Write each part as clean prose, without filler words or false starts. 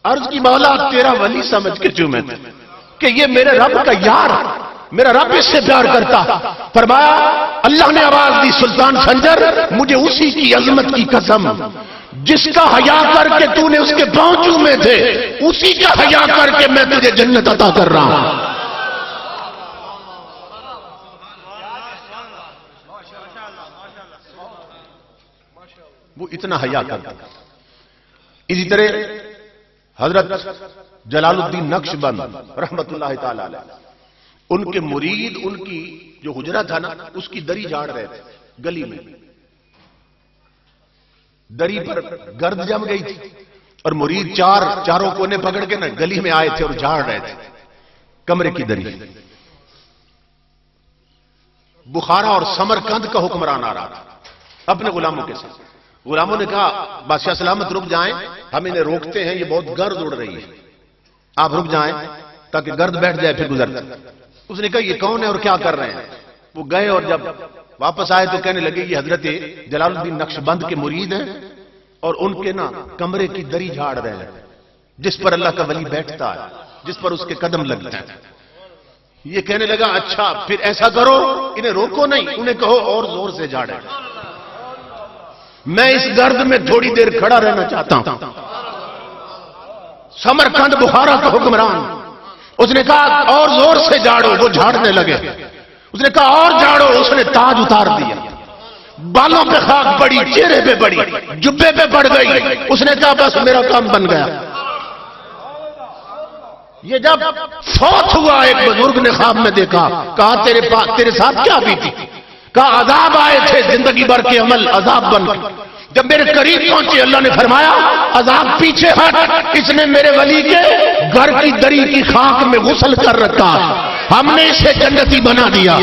عرض کی مولا تیرا ولی سمجھ کے چومے تھے کہ یہ میرے رب کا یار، میرا رب اس سے پیار کرتا. فرمایا اللہ نے آواز دی سلطان خنجر مجھے اسی کی عظمت کی قسم جس کا حیا کر کے تو نے اس کے پاؤں چومے تھے، اسی کا حیا کر کے میں تجھے جنت عطا کر رہا ہوں. وہ اتنا حیا کرتا. اسی طرح حضرت جلال الدین نقش بند رحمت اللہ تعالی علیہ، ان کے مرید ان کی جو حجرہ تھا نا اس کی دری جھاڑ رہے تھے گلی میں. دری پر گرد جم گئی تھی اور مرید چاروں کونے پکڑ کے نا گلی میں آئے تھے اور جھاڑ رہے تھے کمرے کی دری. بخارا اور سمرقند کا حکمران آ رہا تھا اپنے غلاموں کے ساتھ. غلاموں نے کہا بادشاہ سلامت رک جائیں، ہم انہیں روکتے ہیں، یہ بہت گرد اڑ رہی ہے، آپ رک جائیں تاکہ گرد بیٹھ جائے پھر گزرتے. اس نے کہا یہ کون ہے اور کیا کر رہے ہیں؟ وہ گئے اور جب واپس آئے تو کہنے لگے یہ حضرت جلال الدین نقش بند کے مرید ہیں اور ان کے نا کمرے کی دری جھاڑ رہے ہیں جس پر اللہ کا ولی بیٹھتا ہے، جس پر اس کے قدم لگتے ہیں. یہ کہنے لگا اچھا پھر ایسا کرو انہیں روکو نہیں، انہیں کہو اور زور سے جھاڑے، میں اس گرد میں تھوڑی دیر کھڑا رہنا چاہتا ہوں. سمرقند بخارا کا حکمران، اس نے کہا اور زور سے جھاڑو، وہ جھاڑنے لگے. اس نے کہا اور جھاڑو، اس نے تاج اتار دیا، بالوں پہ خاک پڑی، چہرے پہ پڑی، جبے پہ پڑ گئی. اس نے کہا بس میرا کام بن گیا. یہ جب فوت ہوا ایک بزرگ نے خواب میں دیکھا، کہا تیرے ساتھ کیا بیتی؟ کہا عذاب آئے تھے زندگی بھر کے عمل عذاب بن گئے. جب میرے قریب پہنچے اللہ نے فرمایا عذاب پیچھے ہٹ، اس نے میرے ولی کے گھر کی دری کی خاک میں غسل کر رکھا، ہم نے اسے جنتی بنا دیا.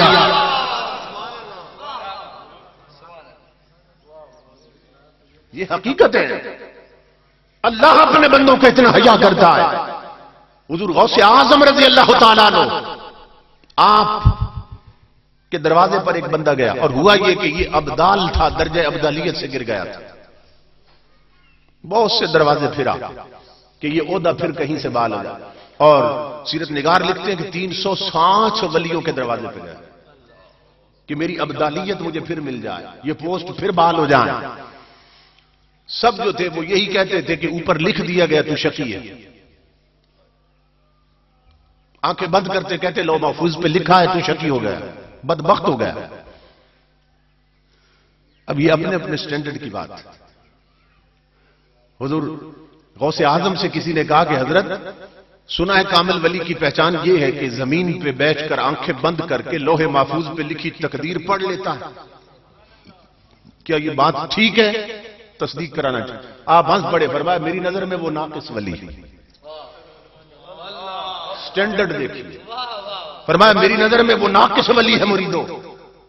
یہ حقیقت ہے، اللہ اپنے بندوں کا اتنا حیا کرتا ہے. حضور غوث اعظم رضی اللہ تعالیٰ عنہ آپ کے دروازے پر ایک بندہ گیا اور ہوا یہ کہ یہ ابدال تھا، درجہ ابدالیت سے گر گیا تھا. بہت سے دروازے پھرا کہ یہ عہدہ پھر کہیں سے بحال ہو جائے، اور سیرت نگار لکھتے ہیں کہ 360 ولیوں کے دروازے پہ گیا کہ میری ابدالیت مجھے پھر مل جائے، یہ پوسٹ پھر بحال ہو جائے. سب جو تھے وہ یہی کہتے تھے کہ اوپر لکھ دیا گیا تو شقی ہے. آنکھیں بند کرتے کہتے لو محفوظ پہ لکھا ہے تو شقی ہو گیا، بدبخت ہو گیا. اب یہ اپنے اپنے سٹینڈرڈ کی بات. حضور غوث اعظم سے کسی نے کہا کہ حضرت سنا ہے کامل ولی کی پہچان یہ ہے کہ زمین پہ بیٹھ کر آنکھیں بند کر کے لوح محفوظ پہ لکھی تقدیر پڑھ لیتا ہے، کیا یہ بات ٹھیک ہے؟ تصدیق کرانا چاہیے. آپ ہنس پڑے، فرمایا میری نظر میں وہ ناقص ولی ہے. سٹینڈرڈ دیکھیے، فرمایا میری نظر میں وہ ناقص ولی ہے. مریدو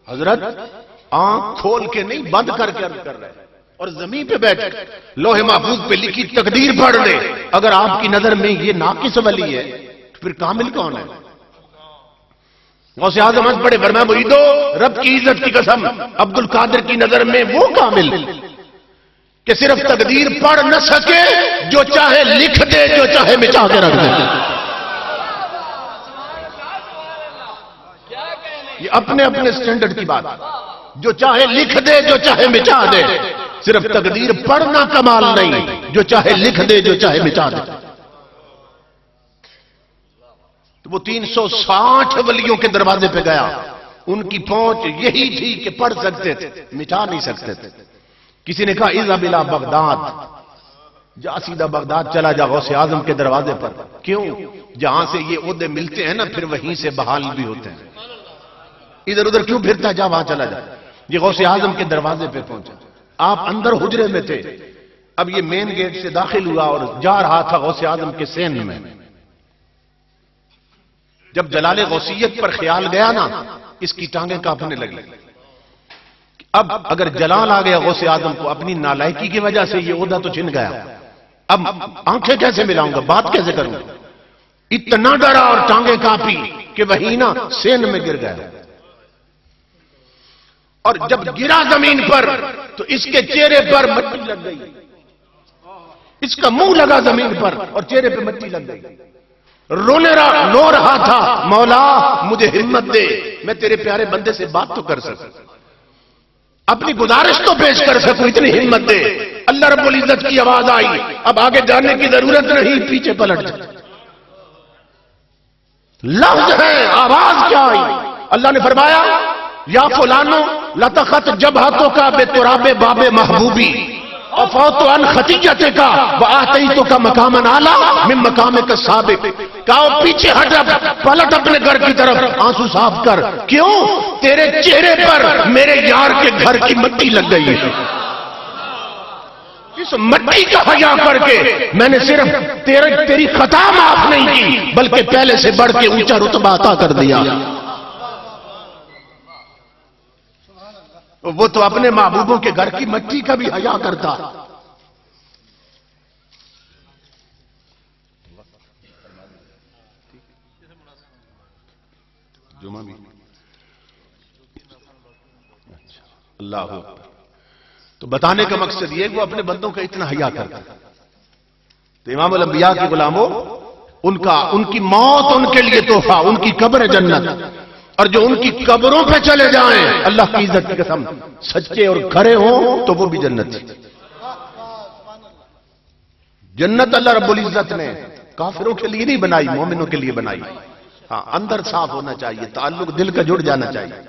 حضرت آنکھ کھول کے نہیں بند کر کے عرض کر رہے اور زمین پہ بیٹھ لوح محفوظ پہ لکھی تقدیر پڑھ لے. اگر آپ کی نظر میں یہ ناقص ولی ہے تو پھر کامل کون ہے؟ غوث اعظم ہنس پڑے، فرمایا مریدو رب کی عزت کی قسم عبد القادر کی نظر میں وہ کامل کہ صرف تقدیر پڑھ نہ سکے، جو چاہے لکھ دے، جو چاہے مٹا کے رکھ دے. یہ اپنے اپنے سٹینڈرڈ کی بات، جو چاہے لکھ دے، جو چاہے مٹا دے. صرف تقدیر پڑھنا کمال نہیں، جو چاہے لکھ دے، جو چاہے مٹا دے. تو وہ 360 ولیوں کے دروازے پہ گیا، ان کی پہنچ یہی تھی کہ پڑھ سکتے تھے، مٹا نہیں سکتے تھے. کسی نے کہا اذهب الى بغداد، جا سیدھا بغداد چلا جا غوث اعظم کے دروازے پر. کیوں؟ جہاں سے یہ عہدے ملتے ہیں نا پھر وہیں سے بحال بھی ہوتے ہیں. ادھر ادھر کیوں پھرتا، جا وہاں چلا جا. یہ غوث اعظم کے دروازے پہ پہنچا. آپ اندر حجرے میں تھے، اب یہ مین گیٹ سے داخل ہوا اور جا رہا تھا غوث اعظم کے سین میں. جب جلال غوثیت پر خیال گیا نا اس کی ٹانگیں کانپنے لگی. اب اگر جلال آ گیا غوث اعظم کو اپنی نالائکی کی وجہ سے، یہ عہدہ تو چھن گیا. اب آنکھیں کیسے ملاؤں گا، بات کیسے کروں گا؟ اتنا ڈرا اور ٹانگیں کانپی کہ وہی نا سین میں گر گیا. اور جب گرا زمین پر تو اس کے چہرے پر مٹی لگ گئی، اس کا منہ لگا زمین پر اور چہرے پہ مٹی لگ گئی. رو رہا تھا مولا مجھے ہمت دے، میں تیرے پیارے بندے سے بات تو کر سکوں، اپنی گزارش تو پیش کر سکوں، اتنی ہمت دے. اللہ رب العزت کی آواز آئی، اب آگے جانے کی ضرورت نہیں، پیچھے پلٹ جا. لفظ ہے، آواز کیا آئی؟ اللہ نے فرمایا یا فلانو لتخط جبہتوں کا بے تراب باب محبوبی افوت عن خطیئتے کا وآتیتو کا مقام اعلیٰ من مقام کا سابق. کہا پیچھے ہٹ، پلٹ اپنے گھر کی طرف، آنسو صاف کر. کیوں؟ تیرے چہرے پر میرے یار کے گھر کی مٹی لگ گئی ہے. اس مٹی کا حیا کر کے میں نے صرف تیری خطا معاف نہیں کی بلکہ پہلے سے بڑھ کے اونچا رتبہ عطا کر دیا. وہ تو اپنے محبوبوں کے گھر کی مٹی کا بھی حیا کرتا. جمعہ بھی اللہ اکبر. تو بتانے کا مقصد یہ کہ وہ اپنے بندوں کا اتنا حیا کرتا. تو امام الانبیاء کے غلاموں، ان کی موت ان کے لیے تحفہ، ان کی قبر جنت. اور جو ان کی قبروں پہ چلے جائیں، اللہ کی عزت کی قسم، سچے اور کھرے ہوں تو وہ بھی جنت. جنت اللہ رب العزت نے کافروں کے لیے نہیں بنائی، مومنوں کے لیے بنائی. ہاں، اندر صاف ہونا چاہیے، تعلق دل کا جڑ جانا چاہیے.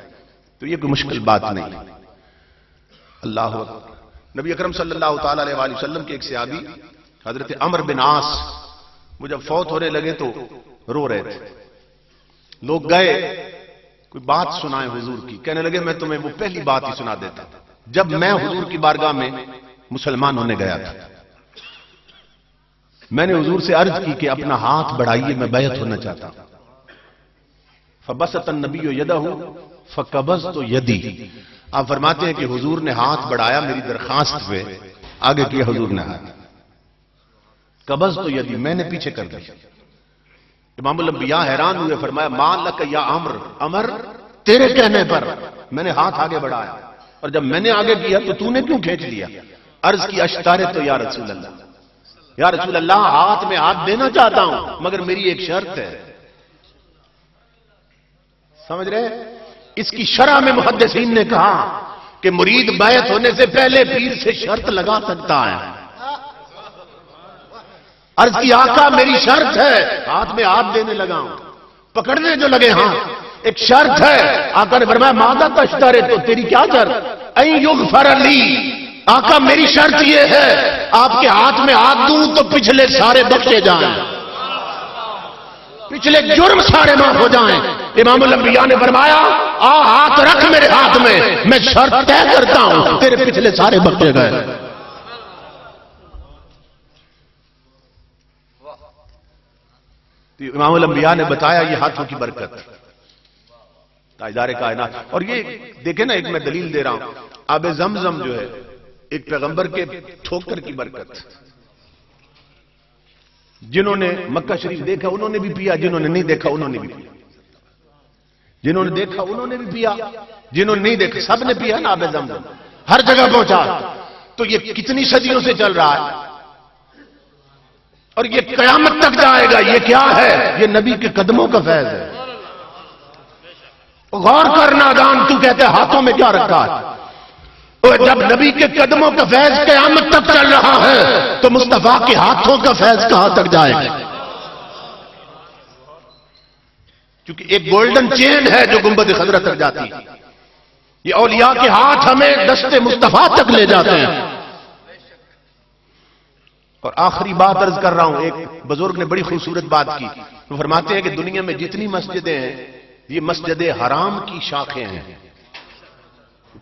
تو یہ کوئی مشکل بات نہیں. اللہ اکبر. نبی اکرم صلی اللہ تعالی علیہ وآلہ وسلم کے ایک صحابی حضرت عمر بن عاص وہ جب فوت ہونے لگے تو رو رہے تھے. لوگ گئے کوئی بات سنائے حضور کی، کہنے لگے میں تمہیں وہ پہلی بات ہی سنا دیتا. جب میں حضور کی بارگاہ میں مسلمان ہونے گیا تھا، میں نے حضور سے عرض کی کہ اپنا ہاتھ بڑھائیے، میں بیعت ہونا چاہتا ہوں. فبسط النبی یدہ فقبضت یدی. آپ فرماتے ہیں کہ حضور نے ہاتھ بڑھایا میری درخواست پہ، آگے کیا حضور نے ہاتھ، قبضت یدی، میں نے پیچھے کر دیا. امام الانبیاء حیران ہوئے، فرمایا ما لک یا عمر، تیرے کہنے پر میں نے ہاتھ آگے بڑھایا، اور جب میں نے آگے کیا تو نے کیوں کھینچ لیا؟ عرض کی اشتارے تو یا رسول اللہ، یا رسول اللہ ہاتھ میں ہاتھ دینا چاہتا ہوں مگر میری ایک شرط ہے. سمجھ رہے؟ اس کی شرح میں محدثین نے کہا کہ مرید بیعت ہونے سے پہلے پیر سے شرط لگا سکتا ہے. عرض کی آقا میری شرط ہے، ہاتھ میں ہاتھ دینے لگا ہوں، پکڑنے جو لگے ہاتھ، ایک شرط ہے. آقا نے فرمایا ماذا تشترط، تو تیری کیا شرط؟ ان یغفر لی، آقا میری شرط یہ ہے آپ کے ہاتھ میں ہاتھ دوں تو پچھلے سارے بخشے جائیں، پچھلے جرم سارے معاف ہو جائیں. امام الانبیاء نے فرمایا ہاتھ رکھ میرے ہاتھ میں شرط طے کرتا ہوں تیرے پچھلے سارے بخشے گئے. امام الانبیاء نے بتایا یہ ہاتھوں کی برکت، تاجدار کائنات. اور یہ دیکھیں نا، ایک میں دلیل دے رہا ہوں، آب زمزم جو ہے ایک پیغمبر کے ٹھوکر کی برکت. جنہوں نے مکہ شریف دیکھا انہوں نے بھی پیا، جنہوں نے نہیں دیکھا انہوں نے بھی پیا. جنہوں نے دیکھا انہوں نے بھی پیا، جنہوں نے نہیں دیکھا سب نے پیا نا. آب زمزم ہر جگہ پہنچا. تو یہ کتنی صدیوں سے چل رہا ہے اور یہ قیامت تک جائے گا. یہ کیا ہے؟ یہ نبی کے قدموں کا فیض ہے. غور کرنا دان، تو کہتے ہیں ہاتھوں میں کیا رکھا ہے؟ اور جب نبی کے قدموں کا فیض قیامت تک چل رہا ہے تو مصطفیٰ کے ہاتھوں کا فیض کہاں تک جائے گا؟ کیونکہ ایک گولڈن چین ہے جو گنبد خضرا تک جاتی ہے. یہ اولیاء کے ہاتھ ہمیں دست مصطفیٰ تک لے جاتے ہیں. اور آخری بات عرض کر رہا ہوں، ایک بزرگ نے بڑی خوبصورت بات کی. وہ فرماتے ہیں کہ دنیا میں جتنی مسجدیں ہیں یہ مسجد حرام کی شاخیں ہیں.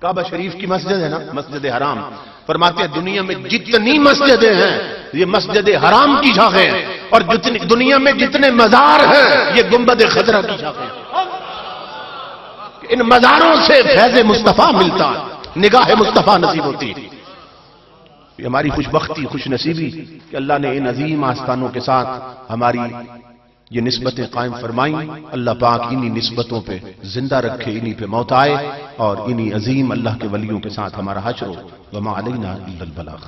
کعبہ شریف کی مسجد ہے نا، مسجد حرام. فرماتے ہیں دنیا میں جتنی مسجدیں ہیں یہ مسجد حرام کی شاخیں ہیں، اور دنیا میں جتنے مزار ہیں یہ گنبد خضرا کی شاخیں ہیں. ان مزاروں سے فیض مصطفیٰ ملتا ہے، نگاہ مصطفیٰ نصیب ہوتی ہے. یہ ہماری خوش بختی، خوش نصیبی کہ اللہ نے ان عظیم آستانوں کے ساتھ ہماری یہ نسبتیں قائم فرمائیں. اللہ پاک انہی نسبتوں پہ زندہ رکھے، انہی پہ موت آئے، اور انہی عظیم اللہ کے ولیوں کے ساتھ ہمارا حشر ہو. وما علینا الا البلاغ.